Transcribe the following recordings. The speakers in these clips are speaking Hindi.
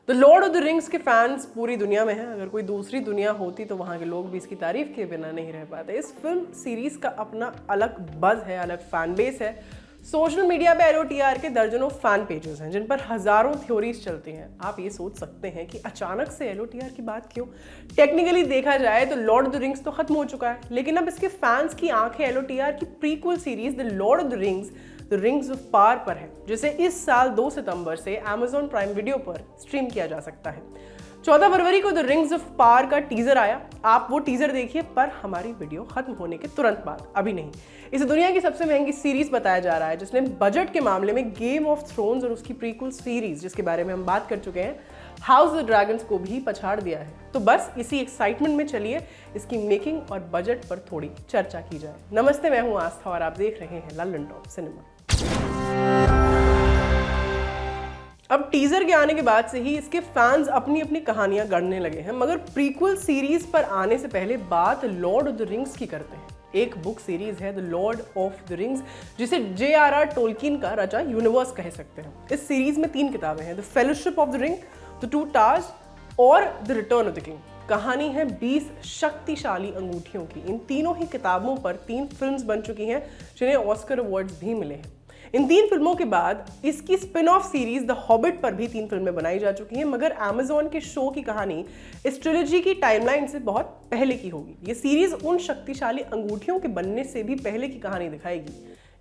The Lord of the rings के फैंस पूरी दुनिया में हैं। अगर कोई दूसरी दुनिया होती तो वहाँ के लोग भी इसकी तारीफ किए बिना नहीं रह पाते। इस फिल्म सीरीज का अपना अलग बज़ है, अलग फैन बेस है। सोशल मीडिया पे LOTR के दर्जनों फैन पेजेस हैं जिन पर हजारों थ्योरीज चलती हैं। आप ये सोच सकते हैं कि अचानक से LOTR की बात क्यों? टेक्निकली देखा जाए तो लॉर्ड ऑफ द रिंग्स तो खत्म हो चुका है, लेकिन अब इसके फैंस की आंखें LOTR की prequel series the Lord of the rings of power पर है, जिसे इस साल 2 सितंबर से Amazon प्राइम वीडियो पर स्ट्रीम किया जा सकता है। 14 फरवरी को द रिंग्स ऑफ पावर का टीजर आया। आप वो टीजर देखिए, पर हमारी वीडियो खत्म होने के तुरंत बाद, अभी नहीं। इसे दुनिया की सबसे महंगी सीरीज बताया जा रहा है, जिसने बजट के मामले में गेम ऑफ थ्रोन्स और उसकी प्रीक्वल सीरीज, जिसके बारे में हम बात कर चुके हैं, हाउस द ड्रैगन्स को भी पछाड़ दिया है। तो बस इसी एक्साइटमेंट में चलिए इसकी मेकिंग और बजट पर थोड़ी चर्चा की जाए। नमस्ते, मैं हूं आस्था और आप देख रहे हैं लल्लन टॉप सिनेमा। अब टीजर के आने के बाद से ही इसके फैंस अपनी अपनी कहानियां गढ़ने लगे हैं, मगर प्रीक्वल सीरीज पर आने से पहले बात लॉर्ड ऑफ द रिंग्स की करते हैं। एक बुक सीरीज है the Lord of the rings, जिसे J.R.R. टोल्किन का रचा यूनिवर्स कह सकते हैं। इस सीरीज में 3 किताबें हैं, the fellowship of the ring, the two towers और the return of the king. कहानी है 20 शक्तिशाली अंगूठियों की। इन तीनों ही किताबों पर 3 फिल्म्स बन चुकी हैं, जिन्हें ऑस्कर अवार्ड्स भी मिले हैं। इन 3 फिल्मों के बाद इसकी spin off series the hobbit पर भी 3 फिल्में बनाई जा चुकी हैं, मगर Amazon के शो की कहानी इस ट्रिलॉजी की टाइमलाइन से बहुत पहले की होगी। ये सीरीज उन शक्तिशाली अंगूठियों के बनने से भी पहले की कहानी दिखाएगी।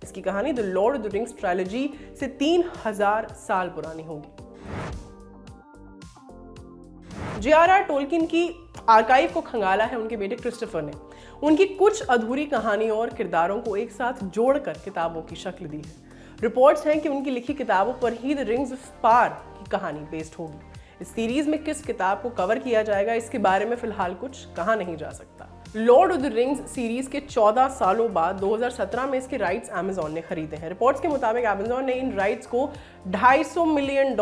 इसकी कहानी the Lord of the rings trilogy से 3000 साल पुरानी होगी। J.R.R. टोल्किन की आर्काइव को खंगाला है उनके बेटे क्रिस्टोफर ने। उनकी कुछ अधूरी कहानियों और किरदारों को एक साथ जोड़कर किताबों की शक्ल दी है। रिपोर्ट्स हैं कि उनकी लिखी किताबों पर ही द रिंग्स ऑफ पावर की कहानी बेस्ड होगी। इस सीरीज में किस किताब को कवर किया जाएगा, इसके बारे में फिलहाल कुछ कहा नहीं जा सकता। Lord of the rings series के 14 सालों बाद 2017 में इसके राइट्स Amazon ने खरीदे हैं। रिपोर्ट्स के मुताबिक Amazon ने इन राइट्स को $250 मिलियन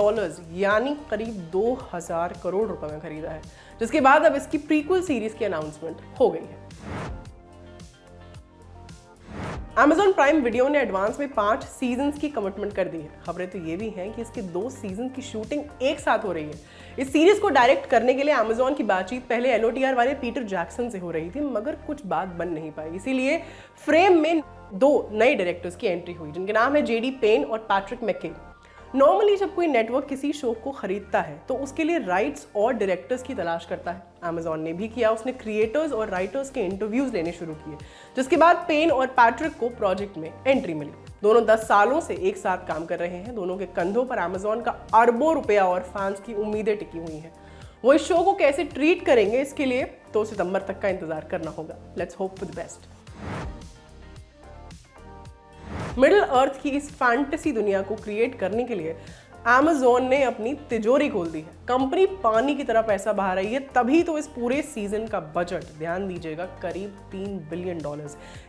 यानी करीब 2000 करोड़ रुपए में खरीदा है, जिसके बाद अब इसकी प्रीक्वल सीरीज की अनाउंसमेंट हो गई है। Amazon प्राइम वीडियो ने एडवांस में 5 सीजन्स की कमिटमेंट कर दी है। खबरें तो ये भी हैं कि इसके 2 सीजन की शूटिंग एक साथ हो रही है। इस सीरीज को डायरेक्ट करने के लिए Amazon की बातचीत पहले LOTR वाले पीटर जैक्सन से हो रही थी, मगर कुछ बात बन नहीं पाई। इसीलिए फ्रेम में 2 नए डायरेक्टर्स की एंट्री हुई, जिनके नाम है JD पेन और पैट्रिक मैके। नॉर्मली जब कोई नेटवर्क किसी शो को खरीदता है तो उसके लिए राइट्स और डायरेक्टर्स की तलाश करता है। Amazon ने भी किया। उसने क्रिएटर्स और राइटर्स के इंटरव्यूज लेने शुरू किए, जिसके बाद पेन और पैट्रिक को प्रोजेक्ट में एंट्री मिली। दोनों 10 सालों से एक साथ काम कर रहे हैं। दोनों के कंधों पर Amazon का अरबों रुपया और फैंस की उम्मीदें टिकी हुई हैं। वो इस शो को कैसे ट्रीट करेंगे, इसके लिए 2 सितंबर तक का इंतजार करना होगा। Let's hope for the best. Middle earth की इस फैंटेसी दुनिया को क्रिएट करने के लिए Amazon ने अपनी तिजोरी खोल दी है। कंपनी पानी की तरह पैसा बहा रही है, तभी तो इस पूरे सीजन का बजट, ध्यान दीजिएगा, करीब $3 बिलियन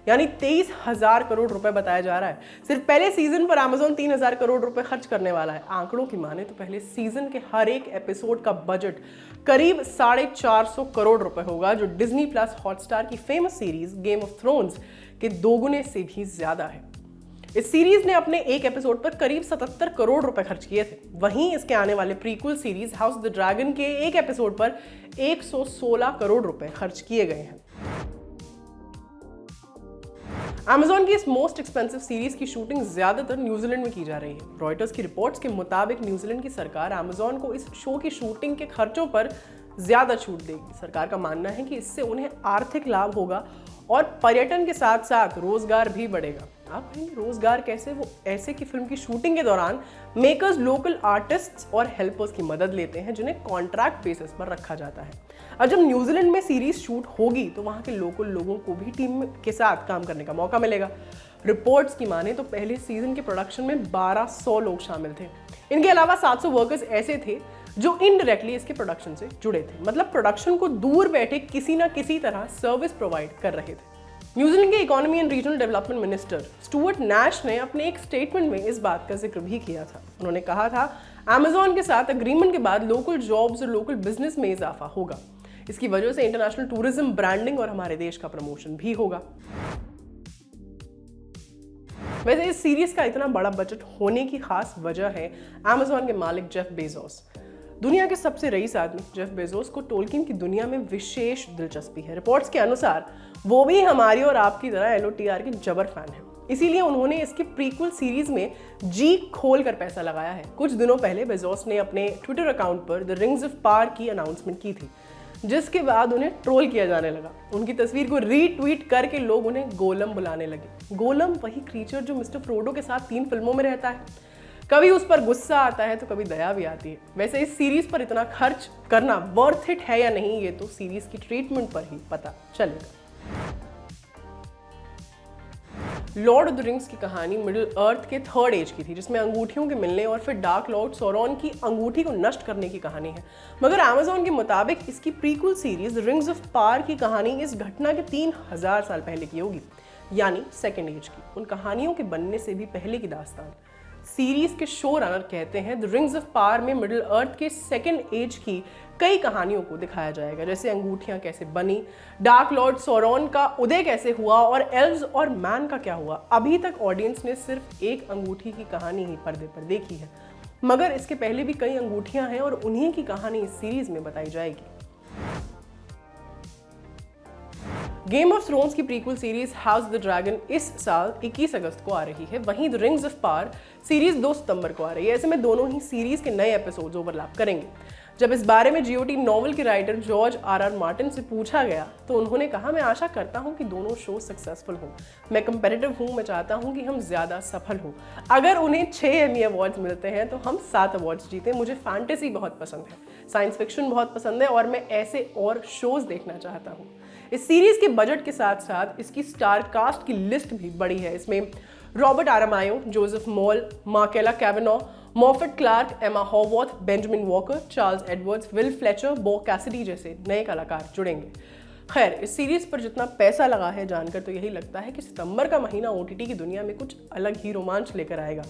यानी 23,000 करोड़ रुपए बताया जा रहा है। सिर्फ पहले सीजन पर Amazon 3,000 करोड़ रुपए खर्च करने वाला है। आंकड़ों की माने तो पहले सीजन के हर एक एपिसोड का बजट करीब 450 करोड़ रुपए होगा, जो डिज्नी प्लस हॉटस्टार की famous series game of thrones के 2 गुने से भी ज्यादा है। इस सीरीज ने अपने एक एपिसोड पर करीब 77 करोड़ रुपए खर्च किए थे। वहीं इसके आने वाले prequel series house the dragon के एक एपिसोड पर 116 करोड़ रुपए खर्च किए गए हैं। Amazon की इस मोस्ट एक्सपेंसिव सीरीज की शूटिंग ज्यादातर न्यूजीलैंड में की जा रही है। रॉयटर्स की रिपोर्ट्स के मुताबिक न्यूजीलैंड की सरकार Amazon को इस शो की शूटिंग के खर्चों पर ज्यादा छूट देगी। सरकार का मानना है कि इससे उन्हें आर्थिक लाभ होगा और पर्यटन के साथ साथ रोजगार भी बढ़ेगा। आप कहेंगे रोजगार कैसे? वो ऐसे कि फिल्म की शूटिंग के दौरान मेकर्स लोकल आर्टिस्ट्स और हेल्पर्स की मदद लेते हैं, जिन्हें कॉन्ट्रैक्ट बेसिस पर रखा जाता है। अब जब न्यूजीलैंड में सीरीज शूट होगी तो वहाँ के लोकल लोगों को भी टीम के साथ काम करने का मौका मिलेगा। रिपोर्ट्स की माने तो पहले सीजन के प्रोडक्शन में 1200 लोग शामिल थे। इनके अलावा 700 वर्कर्स ऐसे थे जो इनडायरेक्टली इसके प्रोडक्शन से जुड़े थे, मतलब प्रोडक्शन को दूर बैठे किसी ना किसी तरह सर्विस प्रोवाइड कर रहे थे। न्यूजीलैंड के economy and regional development minister Stuart Nash ने अपने एक स्टेटमेंट में इस बात का जिक्र भी किया था। उन्होंने कहा था, Amazon के साथ एग्रीमेंट के बाद लोकल जॉब्स और लोकल बिजनेस में इजाफा होगा। इसकी वजह से इंटरनेशनल टूरिज्म, ब्रांडिंग और हमारे देश का प्रमोशन भी होगा। वैसे इस सीरीज का इतना बड़ा बजट होने की खास वजह है Amazon के मालिक जेफ बेजोस। दुनिया के सबसे रईस आदमी जेफ बेजोस को टोल्किन की दुनिया में विशेष दिलचस्पी है। रिपोर्ट्स के अनुसार वो भी हमारी और आपकी तरह LOTR के जबर फैन है, इसीलिए उन्होंने इसकी प्रीक्वल सीरीज में जी खोल कर पैसा लगाया है। कुछ दिनों पहले बेजोस ने अपने ट्विटर अकाउंट पर द रिंग्स ऑफ पावर की अनाउंसमेंट की थी, जिसके बाद उन्हें ट्रोल किया जाने लगा। उनकी तस्वीर को रीट्वीट करके लोग उन्हें गोलम बुलाने लगे। गोलम वही क्रीचर जो मिस्टर फ्रोडो के साथ 3 फिल्मों में रहता है। कभी उस पर गुस्सा आता है तो कभी दया भी आती है। वैसे इस सीरीज पर इतना खर्च करना वर्थ इट है या नहीं, ये तो सीरीज की ट्रीटमेंट पर ही पता चलेगा। लॉर्ड ऑफ द रिंग्स की कहानी मिडिल अर्थ के 3rd एज की थी, जिसमें अंगूठियों के मिलने और फिर डार्क लॉर्ड सौरॉन की अंगूठी को नष्ट करने की कहानी है। मगर अमेज़न के मुताबिक इसकी prequel series rings of power की कहानी इस घटना के 3000 साल पहले की होगी, यानी 2nd एज की। उन कहानियों के बनने से भी पहले की दास्तान। सीरीज के शो रनर कहते हैं द रिंग्स ऑफ पावर में मिडिल अर्थ के 2nd एज की कई कहानियों को दिखाया जाएगा, जैसे अंगूठियां कैसे बनी, डार्क लॉर्ड सौरॉन का उदय कैसे हुआ और एल्व्स और मैन का क्या हुआ। अभी तक ऑडियंस ने सिर्फ एक अंगूठी की कहानी ही पर्दे पर देखी है, मगर इसके पहले भी कई अंगूठियां हैं और उन्हीं की कहानी इस सीरीज में बताई जाएगी। गेम ऑफ थ्रोन्स की prequel series house the dragon इस साल 21 अगस्त को आ रही है, वहीं the rings of power series 2 सितंबर को आ रही है। ऐसे में दोनों ही सीरीज के नए एपिसोड्स ओवरलैप करेंगे। जब इस बारे में GOT नॉवल के राइटर जॉर्ज R.R. मार्टिन से पूछा गया तो उन्होंने कहा, मैं आशा करता हूं कि दोनों शो सक्सेसफुल हों। मैं कंपेटिटिव हूं, मैं चाहता हूं कि हम ज़्यादा सफल हों। अगर उन्हें 6 एमी अवार्ड्स मिलते हैं तो हम 7 अवार्ड्स जीते। मुझे फैंटेसी बहुत पसंद है, साइंस फिक्शन बहुत पसंद है और मैं ऐसे और शोज देखना चाहता हूँ। इस सीरीज के बजट के साथ साथ इसकी स्टार कास्ट की लिस्ट भी बड़ी है। इसमें Robert Aramayo, Joseph Mawle, Markella Kavenagh, Morfydd Clark, Ema Horvath, Benjamin Walker, Charles Edwards, Will Fletcher, Beau Cassidy जैसे नए कलाकार जुड़ेंगे। खैर, इस सीरीज पर जितना पैसा लगा है जानकर तो यही लगता है कि सितंबर का महीना OTT की दुनिया में कुछ अलग ही रोमांच लेकर आएगा।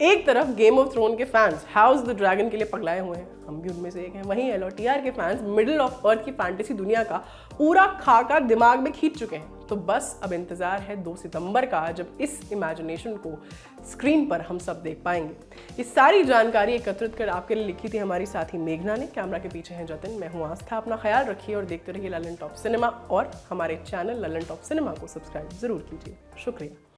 एक तरफ गेम ऑफ थ्रोन के फैंस हाउस द ड्रैगन के लिए पगलाए हुए हैं, हम भी उनमें से एक हैं। वहीं LOTR के फैंस मिडिल ऑफ अर्थ की फैंटेसी दुनिया का पूरा खाका दिमाग में खींच चुके हैं। तो बस अब इंतजार है 2 सितंबर का, जब इस इमेजिनेशन को स्क्रीन पर हम सब देख पाएंगे। इस सारी जानकारी एकत्रित कर आपके लिए लिखी थी हमारी साथी मेघना ने। कैमरा के पीछे हैं जतिन, मैं हूँ आस्था। अपना ख्याल रखिए और देखते रहिए ललन टॉप सिनेमा, और हमारे चैनल ललन टॉप सिनेमा को सब्सक्राइब जरूर कीजिए। शुक्रिया।